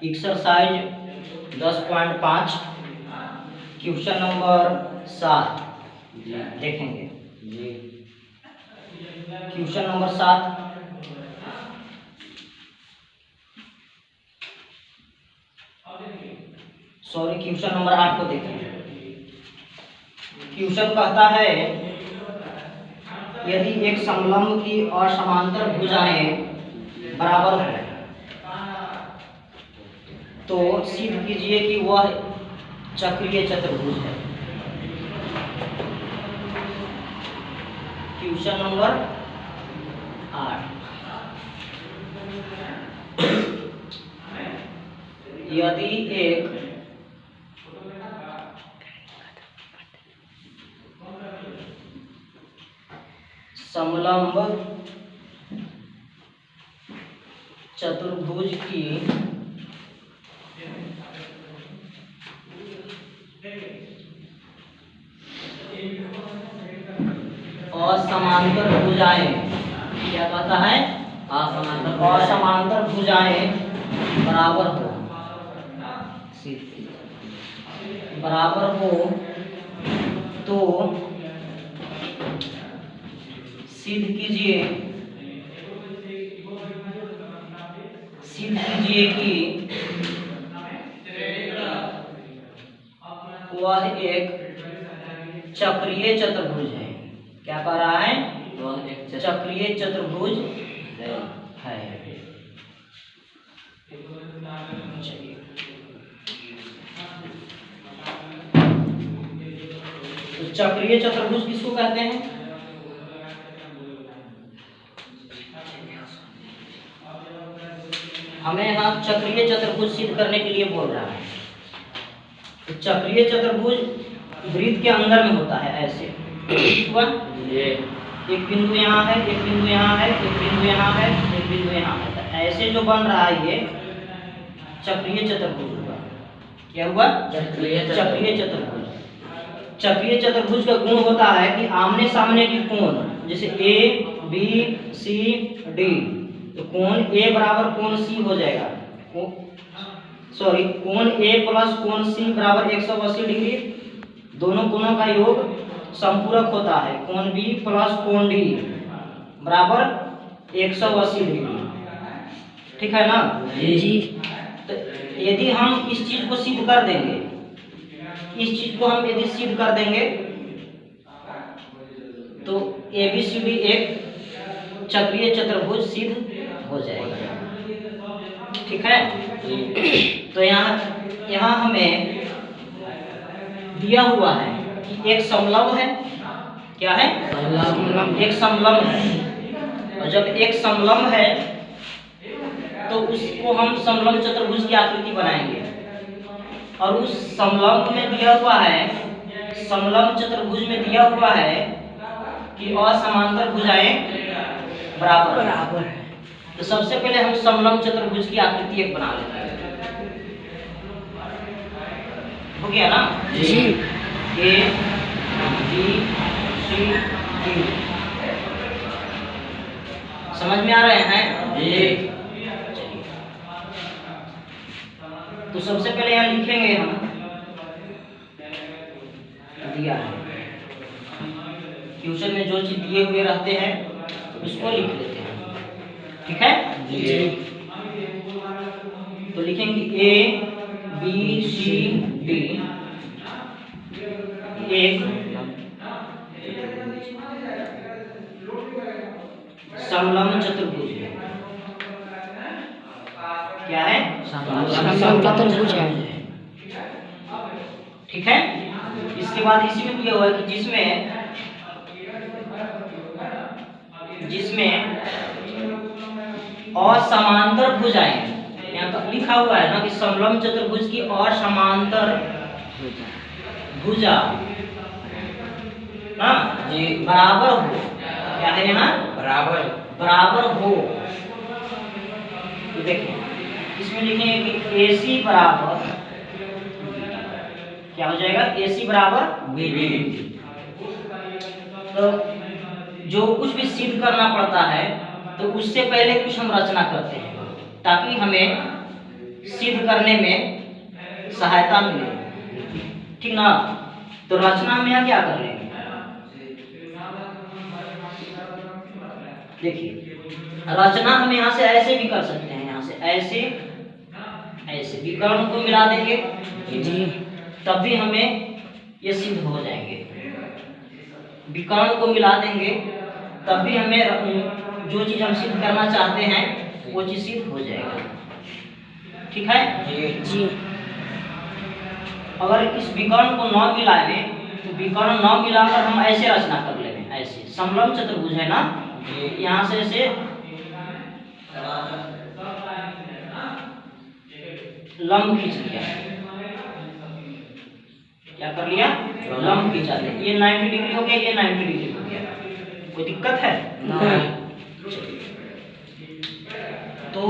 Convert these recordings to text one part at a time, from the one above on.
Exercise 10.5 question number 7 देखेंगे। Question number 7 question number 8 को देखेंगे। क्वेश्चन कहता है यदि एक समलंब की असमांतर भुजाएं बराबर हो तो सिद्ध कीजिए कि वह चक्रीय चतुर्भुज है। क्वेश्चन नंबर 8, यदि एक समलंब चतुर्भुज की असमांतर भुजाएं, क्या कहता है? असमांतर भुजाएं बराबर हो, तो सिद्ध कीजिए कि वह एक चक्रीय चतुर्भुज है। क्या कह रहा है? वह एक चक्रीय चतुर्भुज है। चलिए, तो चक्रीय चतुर्भुज किसको कहते हैं? हमें यहाँ चक्रीय चतुर्भुज सिद्ध करने के लिए बोल रहा है। तो चक्रीय चतुर्भुज वृत्त के अंदर में होता है, ऐसे एक बिंदु यहाँ है, एक बिंदु यहाँ है, एक बिंदु यहाँ है, एक बिंदु यहाँ है। तो ऐसे जो बन रहा है ये चक्रीय चतुर्भुज हुआ। क्या हुआ? चक्रीय चतुर्भुज। चक्रीय चतुर्भुज का गुण होता है कि आमने सामने की कोण, जैसे ए बी सी डी, तो कोण ए बराबर कोण सी हो जाएगा। कोण ए प्लस कोण सी बराबर 180 डिग्री। दोनों कोणों का योग संपूरक होता है। कोण बी प्लस कोण डी बराबर 180 डिग्री। ठीक है ना जी? तो यदि हम इस चीज को सिद्ध कर देंगे, सिद्ध कर देंगे तो ABCD एक चक्रीय चतुर्भुज सिद्ध हो जाएगा। ठीक है? तो यहाँ हमें दिया हुआ है कि एक समलंब है। क्या है? एक समलंब है। और जब एक समलंब है तो उसको हम समलंब चतुर्भुज की आकृति बनाएंगे। और उस समलंब में दिया हुआ है, समलंब चतुर्भुज में दिया हुआ है कि असमांतर भुजाएं बराबर है। तो सबसे पहले हम समलंब चतुर्भुज की आकृति एक बना लेते हैं। हो गया ना जी? A B C D समझ में आ रहे हैं जी? तो सबसे पहले यहाँ लिखेंगे हम, दिया है क्वेश्चन में जो चीज दिए हुए रहते हैं उसको लिख लेते हैं। ठीक है जी? तो लिखेंगे A B C D एक समलंब चतुर्भुज है। क्या है? समलंब चतुर्भुज है। ठीक है? इसके बाद इसी में दिया हुआ है कि जिसमें असमांतर भुजाएं, यहाँ पर लिखा हुआ है ना कि समलंब चतुर्भुज की असमांतर भुजा जी बराबर हो। क्या है यहाँ? बराबर हो। तो देखिए इसमें लिखेंगे कि AC बराबर, क्या हो जाएगा? AC बराबर BD। तो जो कुछ भी सिद्ध करना पड़ता है तो उससे पहले कुछ हम रचना करते हैं ताकि हमें सिद्ध करने में सहायता मिलेगी, ठीक ना। तो रचना हम यहाँ क्या कर लेंगे, देखिए रचना हम यहाँ से ऐसे भी कर सकते हैं, यहाँ से ऐसे ऐसे विकर्ण को मिला देंगे जी, तब भी हमें ये सिद्ध हो जाएंगे। विकर्ण को मिला देंगे तब भी हमें जो चीज हम सिद्ध करना चाहते हैं वो चीज सिद्ध हो जाएगा, ठीक है जी। अगर इस विकर्ण को न मिलाए तो विकर्ण न मिलाकर हम ऐसे रचना कर लेंगे, ऐसे समलंब चतुर्भुज है ना, यहाँ से ऐसे लंब खींच लिया, क्या कर लिया, लंब खींचा लिया। ये 90 डिग्री हो गया, ये 90 डिग्री हो गया, कोई दिक्कत है नहीं। तो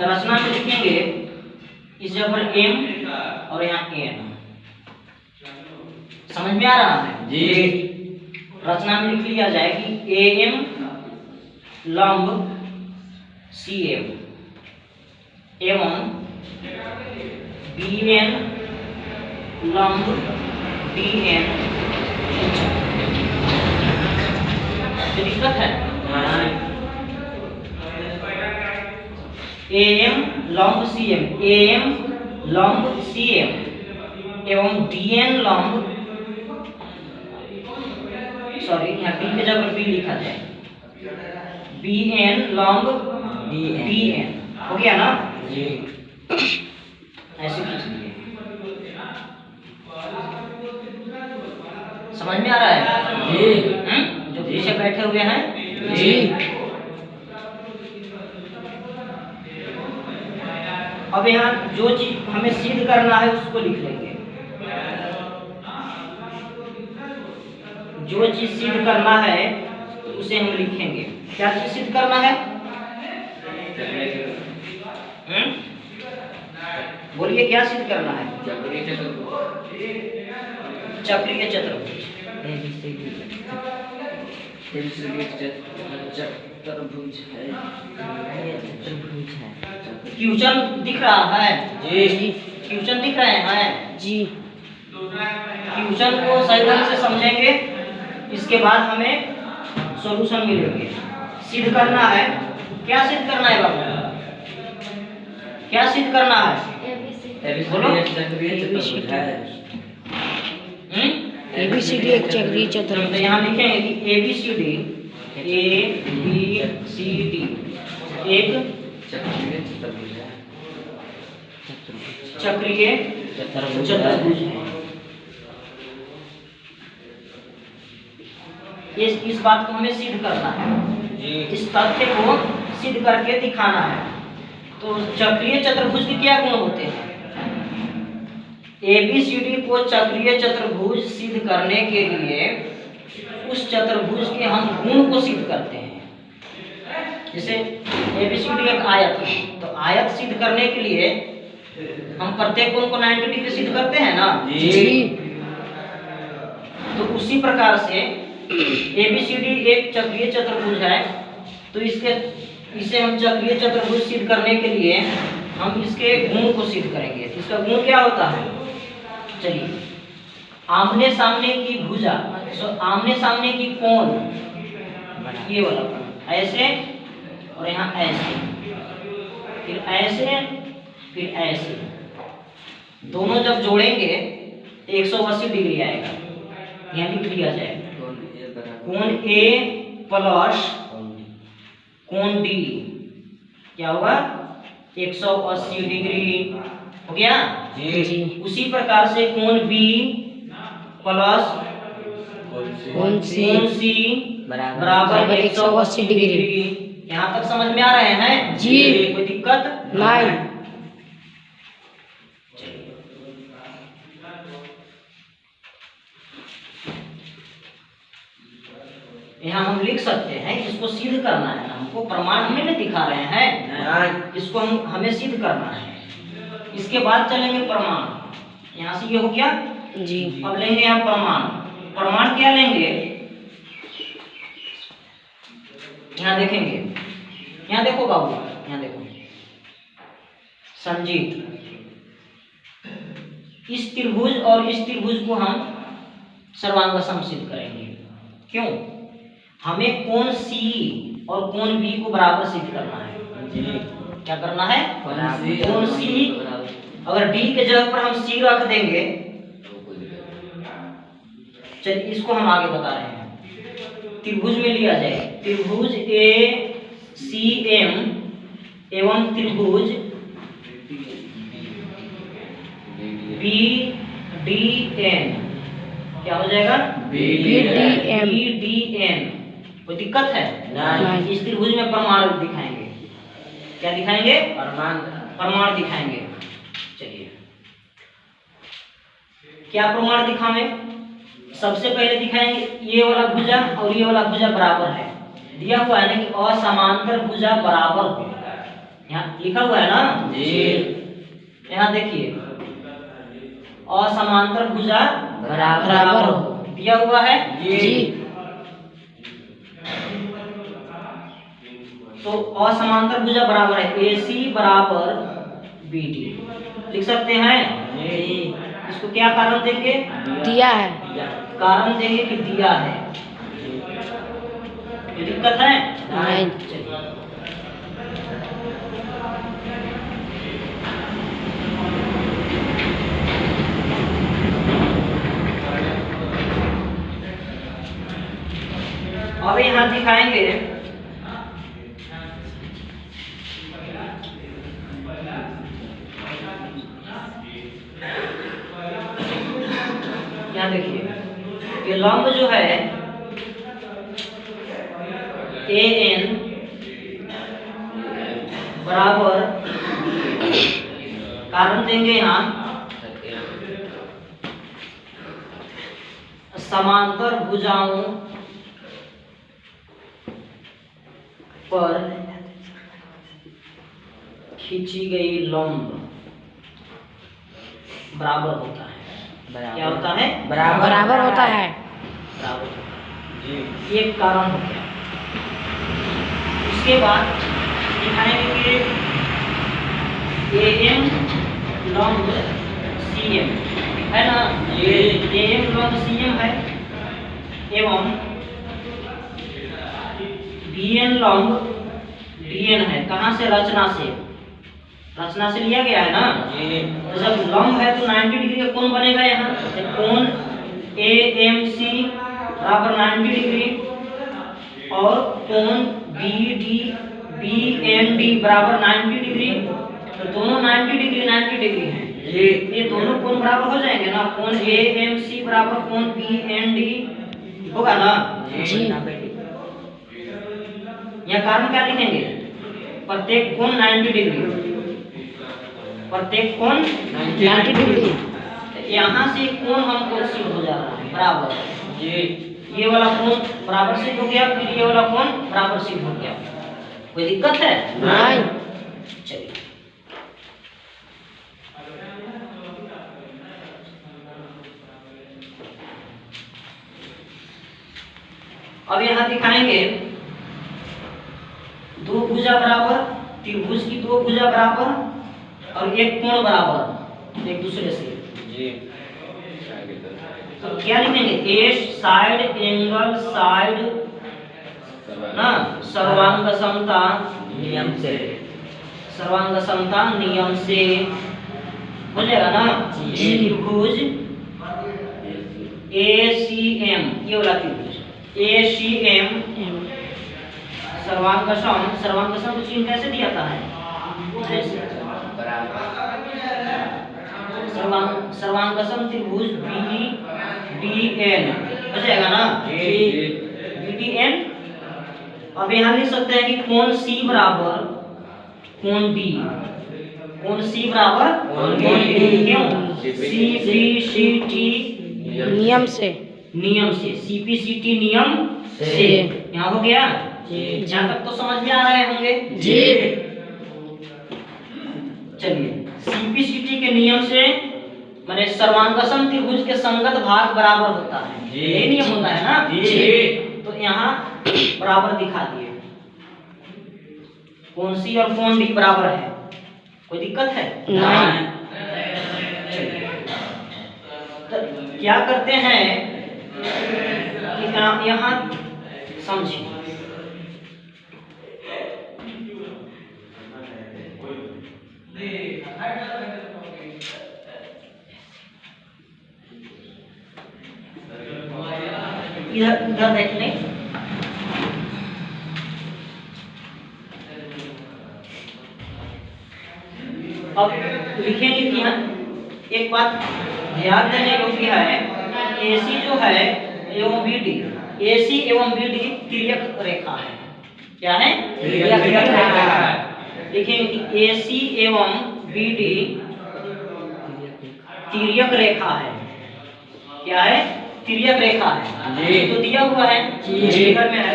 रचना में लिखेंगे इस जगह पर m और यहाँ n, समझ में आ रहा है जी। रचना में लिख लिया जाए कि am लंब cm एवं bn लंब dn, तो दिक्कत है am लंब cm, am लंब cm एवं dn लंब, सॉरी यहाँ d के जगह b लिखा जाए, bn लंब dn, हो गया ना जी। ऐसे खींच लिए, समझ में आ रहा है जी, जो पीछे बैठे हुए हैं जी। अब यहाँ जो चीज हमें सिद्ध करना है उसको लिख लेंगे, जो चीज सिद्ध करना है उसे हम लिखेंगे। क्या चीज सिद्ध करना है, बोलिए क्या सिद्ध करना है, चक्रीय चतुर्भुज, चतुर्भुज है। क्वेश्चन दिख रहा है जी, क्वेश्चन दिख रहे हैं जी। क्वेश्चन को सही ढंग से समझेंगे, इसके बाद हमें सॉल्यूशन मिलेंगे। सिद्ध करना है, क्या सिद्ध करना है बाबू, क्या सिद्ध करना है, बोलो। ABCD एक चक्रीय चतुर्भुज, तो यहाँ लिखेंगे कि ABCD एक चक्रीय चतुर्भुज है। इस बात को हमें सिद्ध करना है, इस तथ्य को सिद्ध करके दिखाना है। तो चक्रीय चतुर्भुज के क्या गुण होते हैं, ABCD को चक्रीय चतुर्भुज सिद्ध करने के लिए उस चतुर्भुज के हम गुण को सिद्ध करते हैं। जैसे ABCD एक आयत है, तो आयत सिद्ध करने के लिए हम प्रत्येक गुण को 90 डिग्री सिद्ध करते हैं ना जी। तो उसी प्रकार से ABCD एक चक्रीय चतुर्भुज है, तो इसे हम चक्रीय चतुर्भुज सिद्ध करने के लिए हम इसके गुण को सिद्ध करेंगे। इसका गुण क्या होता है, चलिए, आमने सामने की भुजा, आमने सामने की कोण, ये वाला कोण, ऐसे और यहाँ ऐसे, फिर ऐसे, फिर ऐसे, दोनों जब जोड़ेंगे 180 डिग्री आएगा। यहाँ लिख लिया जाए कोण A प्लस कोण D क्या होगा, 180 डिग्री, हो गया जी। उसी प्रकार से कोण B प्लस कोण C बराबर 180 डिग्री। यहाँ तक समझ में आ रहे हैं जी, कोई दिक्कत नहीं। यहाँ हम लिख सकते हैं, इसको सिद्ध करना है ना, हमको प्रमाण हमें नहीं दिखा रहे हैं, इसको हमें सिद्ध करना है। इसके बाद चलेंगे प्रमाण, यहाँ से ये हो गया जी। अब लेंगे यहाँ प्रमाण, प्रमाण क्या लेंगे, यहाँ देखेंगे, यहाँ देखो बाबू, यहाँ देखो संजीत, इस त्रिभुज और इस त्रिभुज को हम सर्वांग सम सिद्ध करेंगे। क्यों? हमें कोण सी और कोण बी को बराबर सिद्ध करना है। क्या करना है? कोण सी, अगर डी के जगह पर हम सी रख देंगे, चलिए इसको हम आगे बता रहे हैं। त्रिभुज में लिया जाए, त्रिभुज ए सी एम एवं त्रिभुज बी डी एन, क्या हो जाएगा? B D N. कोई दिक्कत है? नहीं। इस त्रिभुज में प्रमाण दिखाएंगे। क्या दिखाएंगे? प्रमाण दिखाएंगे। चलिए क्या प्रमाण दिखाएं? सबसे पहले दिखाएंगे ये वाला भुजा और ये वाला भुजा बराबर है। दिया हुआ है ना कि असमांतर भुजा बराबर हो, यहाँ लिखा हुआ है ना जी। यहाँ देखिए असमांतर भुजा बराबर हो, दिया हुआ है जी। तो असमांतर भुजा बराबर है, AC बराबर BD लिख सकते हैं जी। इसको क्या कारण देंगे? दिया है। कारण देंगे कि दिया है। कोई दिक्कत है? नहीं। अब यहाँ दिखाएंगे यहाँ देखिए ये लंब जो है AN बराबर, कारण देंगे यहाँ समांतर भुजाओं पर खींची गई लंब बराबर होता है। क्या होता है? बराबर होता है। बराबर, एक कारण हो गया। उसके बाद दिखाएंगे कि AM लंब CM है ना, AM लंब CM है एवं BN लंब DN है। कहाँ से? रचना से, रचना से लिया गया है ना। तो जब लंब है तो 90 डिग्री का कोण बनेगा यहाँ। कोण AMC बराबर 90 डिग्री और कोण BND बराबर 90 डिग्री। तो दोनों 90 डिग्री हैं। ये दोनों कोण बराबर हो जाएंगे ना। कोण AMC बराबर कोण BND होगा ना जी। यहाँ कारण क्या लिखेंगे? प्रत्येक कोण 90 डिग्री, प्रत्येक कोण 90 डिग्री। यहाँ से कोण हमको सिद्ध हो जा रहा है बराबर जी। ये वाला कोण बराबर सिद्ध हो गया, फिर ये वाला कोण बराबर सिद्ध हो गया। कोई दिक्कत है? नहीं। चलिए अब यहाँ दिखाएंगे दो भुजा बराबर, त्रिभुज की दो भुजा बराबर और एक कोण बराबर एक दूसरे से जी। तो क्या लिखेंगे? ए साइड एंगल साइड ना सर्वांग समता नियम से, सर्वांग समता नियम से हो जाएगा ना जी। त्रिभुज ACM, ये वाला त्रिभुज ACM सर्वांग सम, सर्वांग सम को चिन्ह कैसे दिया था? ऐसे सर्वांग सम त्रिभुज BDN हो जाएगा ना जी। BDN। अब यहाँ लिख सकते हैं कि कोण C बराबर कोण D, कोण C बराबर कोण D। क्यों? CPCT नियम से, CPCT नियम से। यहाँ हो गया जी। यहाँ तक तो समझ में आ रहे होंगे जी। चलिए CPCT के नियम से माने सर्वांगसम त्रिभुज के संगत भाग बराबर होता है, ये नियम होता है ना जी। तो यहाँ बराबर दिखा दिए। कोण सी और कोण डी बराबर है, कोई दिक्कत है? नहीं। तो क्या करते हैं कि यहाँ समझिए, इधर इधर देख लें। अब लिखेंगे कि यहाँ एक बात ध्यान देने योग्य है, AC जो है एवं BD, AC एवं BD तिर्यक रेखा है। क्या है? तिर्यक रेखा है। लिखेंगे कि AC एवं BD तिर्यक रेखा है। क्या है? तिर्यक रेखा है। जी। तो दिया हुआ है फिगर में है,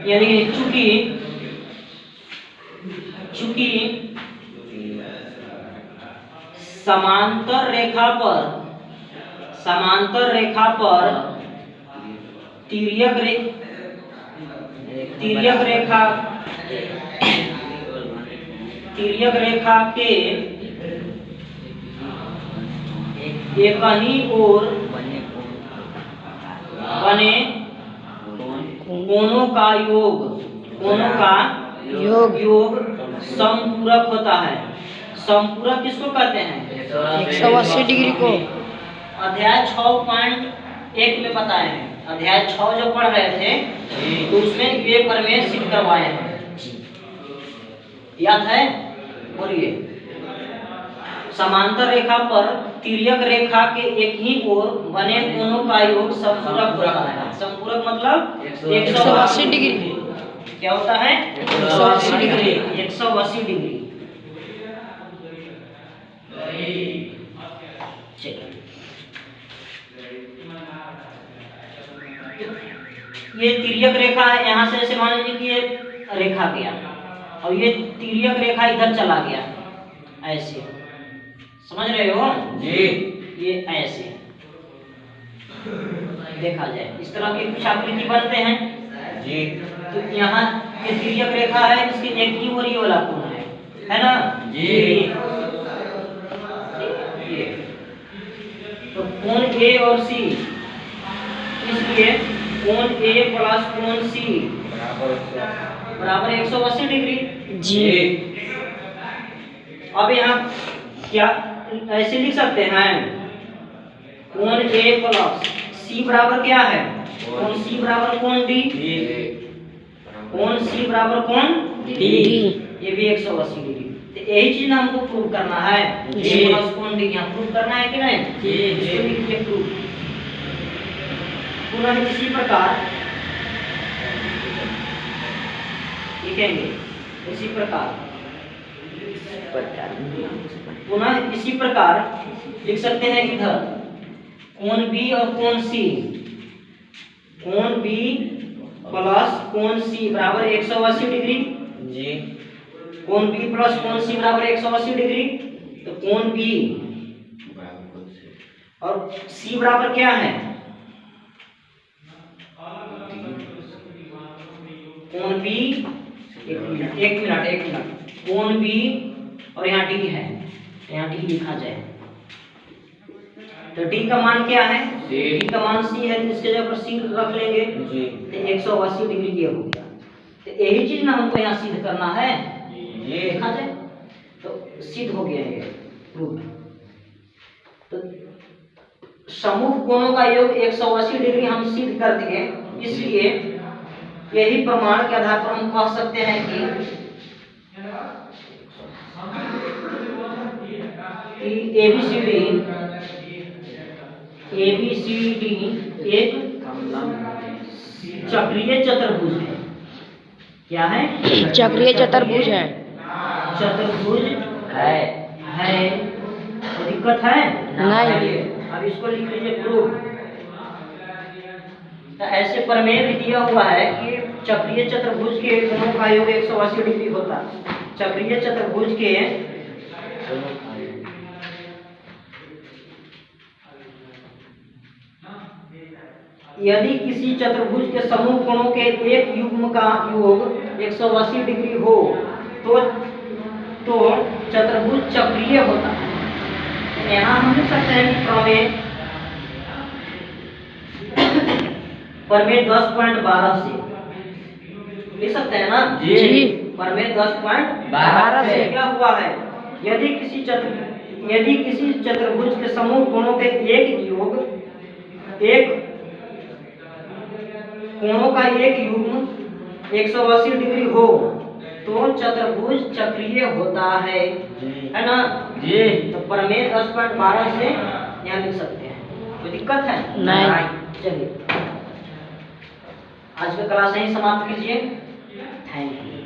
यानी चूंकि समांतर रेखा पर तिर्यक रेखा के एक ही ओर बने कोनों का योग समपूरक होता है। समपूरक किसको कहते हैं? 180 डिग्री को। अध्याय 6.1 में बताए हैं। अध्याय 6 जो पढ़ रहे थे तो उसमें ये प्रमेय सिद्ध करवाए हैं, याद है? बोलिए। समांतर रेखा पर तिर्यक रेखा के एक ही ओर बने कोनों का योग समपूरक होता है। समपूरक मतलब 180 डिग्री। क्या होता है? 180 डिग्री। 180 डिग्री। ये तिर्यक रेखा है, यहाँ से ऐसे मान लीजिए कि ये रेखा गया और ये तिर्यक रेखा इधर चला गया, ऐसे समझ रहे हो जी? ये ऐसे देखा जाए, इस तरह की कुछ आकृति बनते हैं जी। तो यहाँ ये तिर्यक रेखा है, इसके एक ही ओर ये वाला कोण है ना जी? तो कोण A और C, इसलिए कोण A प्लस कोण C बराबर 180 डिग्री जी। अब यहाँ क्या ऐसे लिख सकते हैं, कोण A प्लस C बराबर क्या है? कोण C बराबर कोण D, कोण C बराबर कोण D, ये भी 180 डिग्री। तो यही चीज हमको प्रूव करना है, A प्लस कोण D यहाँ प्रूव करना है कि नहीं? इसको लिखिए प्रूव। पुनः इसी प्रकार लिखेंगे, इसी प्रकार पुनः इसी प्रकार लिख सकते हैं इधर कोण B और कोण C, कोण B प्लस कोण C बराबर 180 डिग्री जी। कोण B प्लस कोण C बराबर 180 डिग्री। तो कोण B और C बराबर क्या है? कोण B, एक मिनट, कोण B और यहाँ D है, यहाँ D लिखा जाए। तो D का मान क्या है? D का मान C है, तो इसके जगह पर C रख लेंगे जी। तो 180 डिग्री ये हो गया। तो यही चीज ना हमको यहाँ सिद्ध करना है, ये लिखा जाए तो सिद्ध हो गया ये प्रूफ। तो समूह कोणों का योग 180 डिग्री हम सिद्ध कर दिए, इसलिए यही प्रमाण के आधार पर हम कह सकते हैं कि ABCD एक चक्रीय चतुर्भुज है। क्या है? चक्रीय चतुर्भुज है। चतुर्भुज है। तो दिक्कत है नहीं। अब इसको लिख लीजिए प्रूफ। तो ऐसे प्रमेय भी दिया हुआ है कि चक्रीय चतुर्भुज के कोणों का योग 180 डिग्री होता है। चक्रीय चतुर्भुज के यदि किसी चतुर्भुज के समूह कोणों के एक युग्म का योग 180 डिग्री हो तो चतुर्भुज चक्रीय होता है। यहाँ हम लिख सकते हैं कि प्रमेय 10.12 से लिख सकते हैं ना जी। प्रमेय 10.12 से क्या हुआ है, यदि किसी चतुर्भुज के समूह कोणों के कोणों का एक युग्म 180 डिग्री हो तो चतुर्भुज चक्रीय होता है ना जी। तो प्रमेय 10.12 से यहाँ लिख सकते हैं, कोई दिक्कत है नहीं। चलिए आज का क्लास यहीं समाप्त कीजिए। Thank you.